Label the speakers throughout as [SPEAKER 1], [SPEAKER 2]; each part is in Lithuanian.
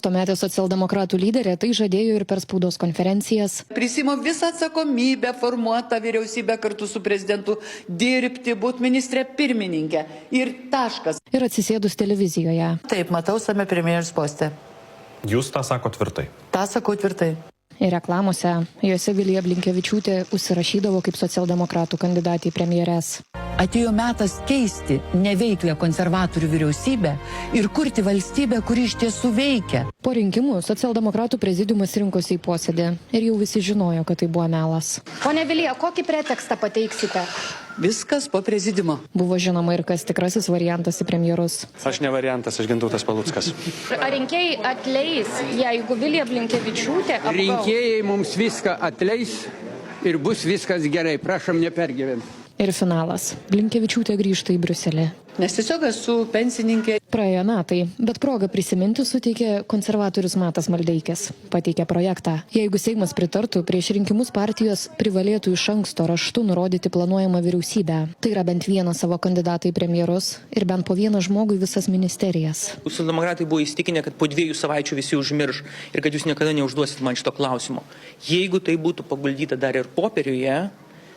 [SPEAKER 1] Tuometė socialdemokratų lyderė tai žadėjo ir per spaudos konferencijas.
[SPEAKER 2] Prisimu visą atsakomybę formuotą vyriausybę kartu su prezidentu dirbti, būti ministrė pirmininkė ir taškas.
[SPEAKER 1] Ir atsisėdus televizijoje.
[SPEAKER 2] Taip, matau same premjeros poste.
[SPEAKER 3] Jūs tą sako tvirtai?
[SPEAKER 2] Tą sakau tvirtai.
[SPEAKER 1] Ir reklamose juose Vilija Blinkevičiūtė užsirašydavo kaip socialdemokratų kandidatė į premjeres.
[SPEAKER 4] Atėjo metas keisti neveiklę konservatorių vyriausybę ir kurti valstybę, kuri iš tiesų veikia.
[SPEAKER 1] Po rinkimų socialdemokratų prezidiumas rinkosi į posėdį ir jau visi žinojo, kad tai buvo melas. Pone Vilija, kokį pretekstą pateiksite?
[SPEAKER 2] Viskas po prezidiumo.
[SPEAKER 1] Buvo žinoma ir kas tikrasis variantas į premjerus.
[SPEAKER 5] Aš ne variantas, aš Gintautas Paluckas.
[SPEAKER 1] Ar rinkėjai atleis, jeigu Vilija Blinkevičiūtė apgaus?
[SPEAKER 6] Rinkėjai mums viską atleis ir bus viskas gerai. Prašom nepergyventi.
[SPEAKER 1] Ir finalas. Blinkevičiūtė grįžta į Briuselį.
[SPEAKER 2] Nes tiesiog esu pensininkė.
[SPEAKER 1] Praėjo metai, bet progą prisiminti suteikė konservatorius Matas Maldeikis. Pateikė projektą. Jeigu Seimas pritartų, prieš rinkimus partijos privalėtų iš anksto raštu nurodyti planuojamą vyriausybę. Tai yra bent vieną savo kandidatą į premjerus ir bent po vieną žmogų į visas ministerijas.
[SPEAKER 7] Socialdemokratai buvo įsitikinę, kad po 2 savaičių visi užmirš ir kad jūs niekada neužduosit man šito klausimo. Jeigu tai būtų paguldyta dar ir popieriuje,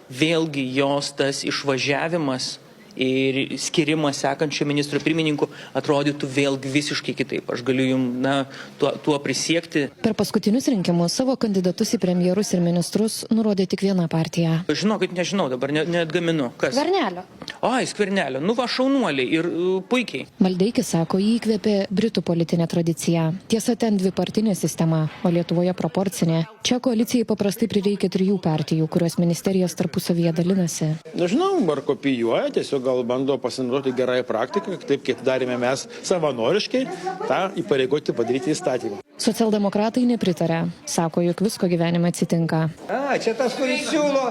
[SPEAKER 7] vėlgi jos tas išvažiavimas ir skirimas sekančio ministro pirmininku atrodytų vėlgi visiškai kitaip. Aš galiu jums tuo prisiekti.
[SPEAKER 1] Per paskutinius rinkimus savo kandidatus į premjerus ir ministrus nurodė tik viena partija.
[SPEAKER 7] Žinokit, nežinau, dabar neatgaminu. Kas?
[SPEAKER 1] Skvernelio.
[SPEAKER 7] Ai, Skvernelio. Nu va, šaunuoliai ir puikiai.
[SPEAKER 1] Maldeikis sako, jį įkvėpė Britų politinė tradicija. Tiesa, ten dvipartinė sistema, o Lietuvoje proporcinė. Čia koalicijai paprastai prireikia 3 partijų, kurios ministerijas tarpusavyje dalinasi.
[SPEAKER 8] Nežinau, ar kopijuoja, tiesiog gal bando pasinaudoti gerąją praktiką, taip kaip darėme mes savanoriškai, tą įpareigoti padaryti įstatymą.
[SPEAKER 1] Socialdemokratai nepritarė. Sako, jog visko gyvenime atsitinka.
[SPEAKER 6] Čia tas, kuris siūlo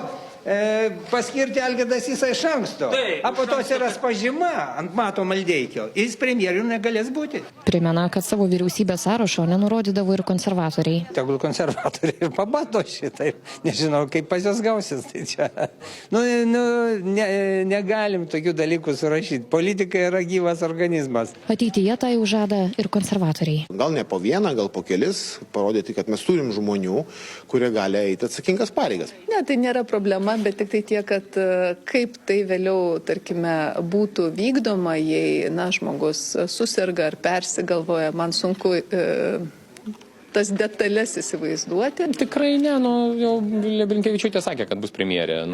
[SPEAKER 6] paskirti Algirdą Sysą iš anksto. O po to atsiras pažyma ant Mato Maldeikio. Jis premjeriu negalės būti.
[SPEAKER 1] Primena, kad savo vyriausybės sąrašo nenurodydavo ir konservatoriai.
[SPEAKER 6] Tegul konservatoriai pabando šitaip. Nežinau, kaip pas jos gausis. Tai čia. Negalim tokių dalykų surašyti. Politika yra gyvas organizmas.
[SPEAKER 1] Ateityje tai jau žada ir konservatoriai.
[SPEAKER 9] Gal ne po vieną, gal po kelis, parodyti, kad mes turim žmonių, kurie gali eiti atsakingas pareigas.
[SPEAKER 10] Ne, tai nėra problema, bet tik tai tiek, kad kaip tai vėliau, tarkime, būtų vykdoma, jei, žmogus susirga ar persigalvoja, man sunku tas detalės įsivaizduoti.
[SPEAKER 5] Tikrai ne, jau Vilija Blinkevičiūtė sakė, kad bus premjerė.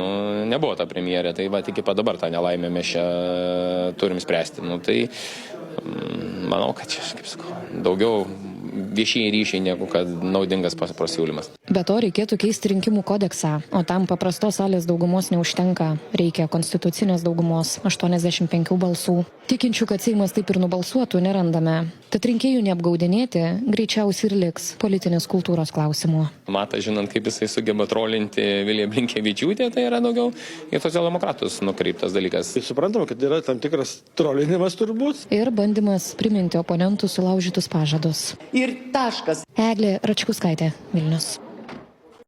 [SPEAKER 5] Nebuvo ta premjerė, tai va, tik iki pat dabar tą nelaimę mes čia turim spręsti. Tai manau, kad čia, kaip sakau, daugiau viešieji ryšiai negu kad naudingas pasiūlymas.
[SPEAKER 1] Be to reikėtų keisti rinkimų kodeksą, o tam paprastos salės daugumos neužtenka. Reikia konstitucinės daugumos 85 balsų. Tikinčių, kad Seimas taip ir nubalsuotų, nerandame. Tad rinkėjų neapgaudinėti greičiausiai ir liks politinės kultūros klausimų.
[SPEAKER 5] Matas, žinant, kaip jisai sugeba trolinti Viliją Blinkevičiūtę, tai yra daugiau į socialdemokratus nukreiptas dalykas.
[SPEAKER 8] Tai suprantama, kad yra tam tikras trolinimas turbūt.
[SPEAKER 1] Ir bandymas priminti oponentų sulaužytus pažadus.
[SPEAKER 2] Ir taškas.
[SPEAKER 1] Eglė Račkauskaitė, Vilnius.